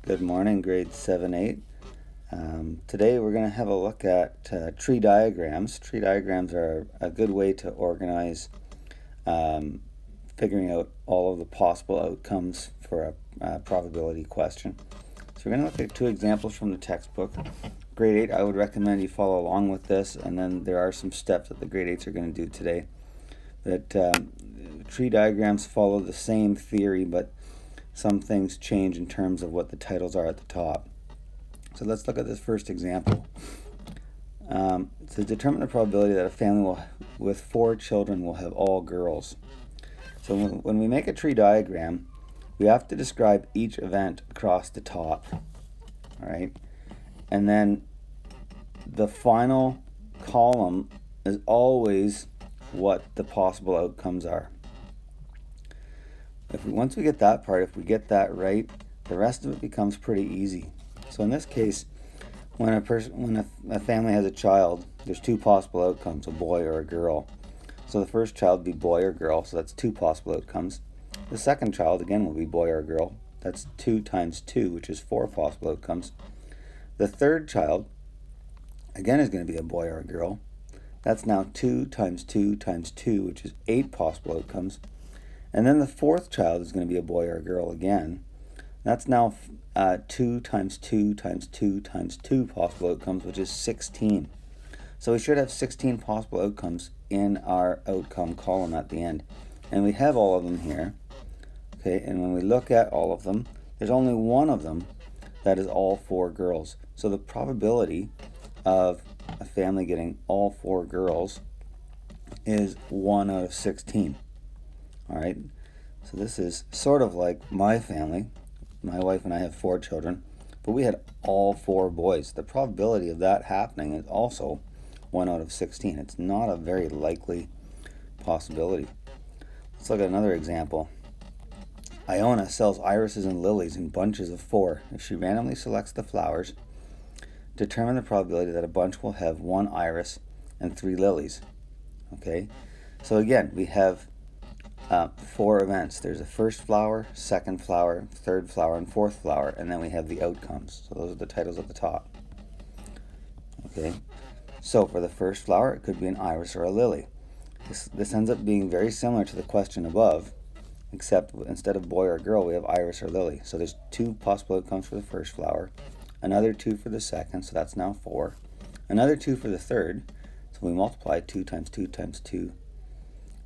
Good morning, grade 7-8. Today we're going to have a look at tree diagrams. Tree diagrams are a good way to organize figuring out all of the possible outcomes for a probability question. So we're going to look at two examples from the textbook. Grade 8, I would recommend you follow along with this, and then there are some steps that the grade 8s are going to do today. But tree diagrams follow the same theory, but some things change in terms of what the titles are at the top. So let's look at this first example. It says determine the probability that a family with 4 children will have all girls. So when we make a tree diagram, we have to describe each event across the top, all right? And then the final column is always what the possible outcomes are. Once we get that part, if we get that right, the rest of it becomes pretty easy. So in this case, when a family has a child, there's 2 possible outcomes, a boy or a girl. So the first child would be boy or girl, so that's 2 possible outcomes. The second child, again, will be boy or girl. That's 2 times 2, which is 4 possible outcomes. The third child, again, is going to be a boy or a girl. That's now 2 times 2 times 2, which is 8 possible outcomes. And then the fourth child is going to be a boy or a girl again. That's now 2 times 2 times 2 times 2 possible outcomes, which is 16. So we should have 16 possible outcomes in our outcome column at the end. And we have all of them here. Okay, and when we look at all of them, there's only one of them that is all 4 girls. So the probability of a family getting all 4 girls is 1 out of 16. All right, so this is sort of like my family. My wife and I have 4 children, but we had all 4 boys. The probability of that happening is also 1 out of 16. It's not a very likely possibility. Let's look at another example. Iona sells irises and lilies in bunches of 4. If she randomly selects the flowers, determine the probability that a bunch will have 1 iris and 3 lilies. Okay, so again, we have 4 events. There's a first flower, second flower, third flower, and fourth flower, and then we have the outcomes. So those are the titles at the top. Okay, so for the first flower, it could be an iris or a lily. This ends up being very similar to the question above, except instead of boy or girl, we have iris or lily. So there's 2 possible outcomes for the first flower, another 2 for the second, so that's now 4, another 2 for the third, so we multiply 2 times 2 times 2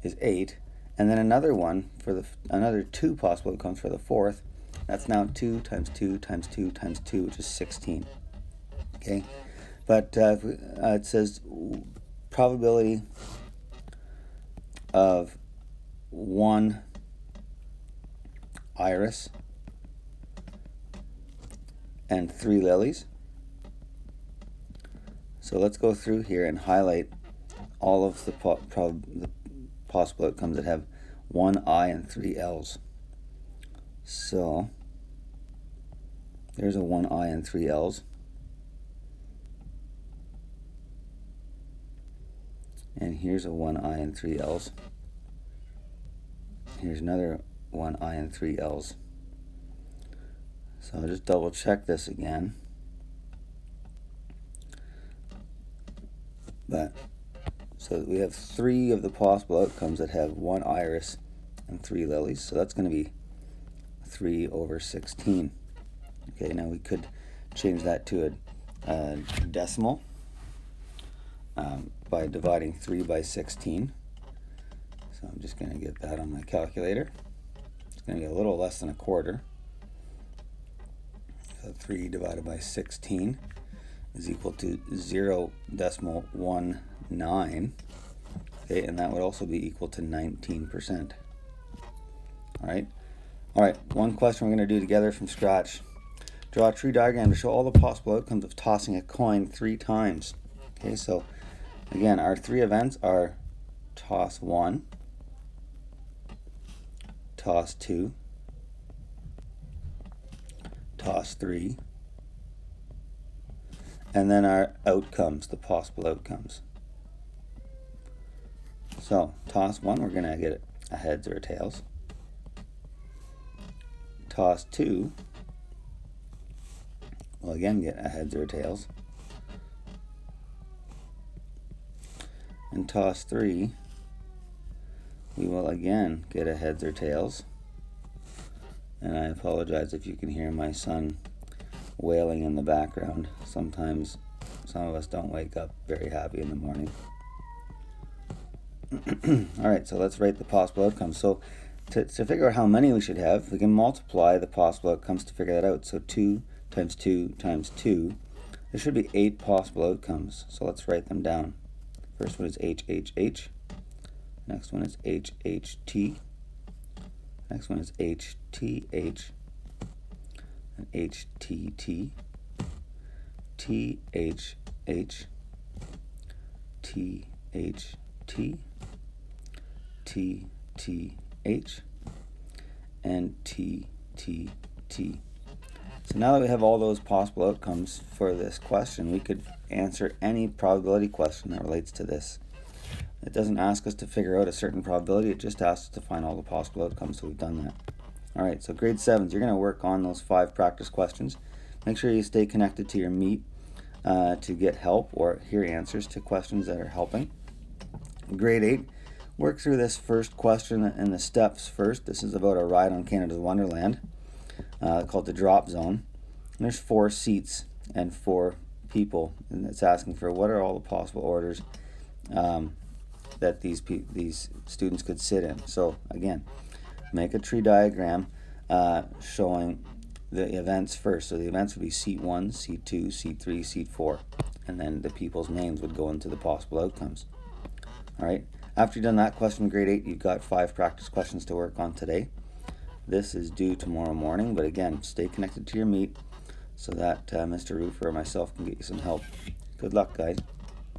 is 8, and then another one for another 2 possible outcomes for the fourth. That's now 2 times 2 times 2 times 2, which is 16. Okay, but it says probability of 1 iris and 3 lilies. So let's go through here and highlight all of the possible outcomes that have 1 I and 3 L's. So there's a 1 I and 3 L's. And here's a 1 I and 3 L's. Here's another 1 I and 3 L's. So I'll just double check this again. So we have 3 of the possible outcomes that have 1 iris and 3 lilies. So that's going to be 3 over 16. Okay, now we could change that to a decimal by dividing 3 by 16. So I'm just going to get that on my calculator. It's going to be a little less than a quarter. So 3 divided by 16 is equal to 0.19. Okay, and that would also be equal to 19%. All right, one question we're going to do together from scratch. Draw a tree diagram to show all the possible outcomes of tossing a coin 3 times. Okay, so again, our 3 events are toss 1, toss 2, toss 3, and then our outcomes, the possible outcomes. So toss 1, we're going to get a heads or a tails. Toss 2, we'll again get a heads or a tails. In toss 3, we will again get a heads or tails. And I apologize if you can hear my son wailing in the background. Sometimes some of us don't wake up very happy in the morning. Alright, so let's write the possible outcomes. So to figure out how many we should have, we can multiply the possible outcomes to figure that out. So 2 times 2 times 2, there should be 8 possible outcomes. So let's write them down. First one is HHH. Next one is HHT. Next one is HTH. And HTT. THH. THT. TTH. And TTT. So now that we have all those possible outcomes for this question, we could answer any probability question that relates to this. It doesn't ask us to figure out a certain probability, it just asks us to find all the possible outcomes, so we've done that. Alright, so grade 7s, you're going to work on those 5 practice questions. Make sure you stay connected to your Meet to get help or hear answers to questions that are helping. Grade 8, work through this first question and the steps first. This is about a ride on Canada's Wonderland called the Drop Zone. And there's 4 seats and 4 people, and it's asking for what are all the possible orders that these students could sit in. So again, make a tree diagram showing the events first. So the events would be seat 1, seat 2, seat 3, seat 4, and then the people's names would go into the possible outcomes. Alright, after you've done that question in grade 8, you've got 5 practice questions to work on today. This is due tomorrow morning, but again, stay connected to your Meet so that Mr. Roofer or myself can get you some help. Good luck, guys.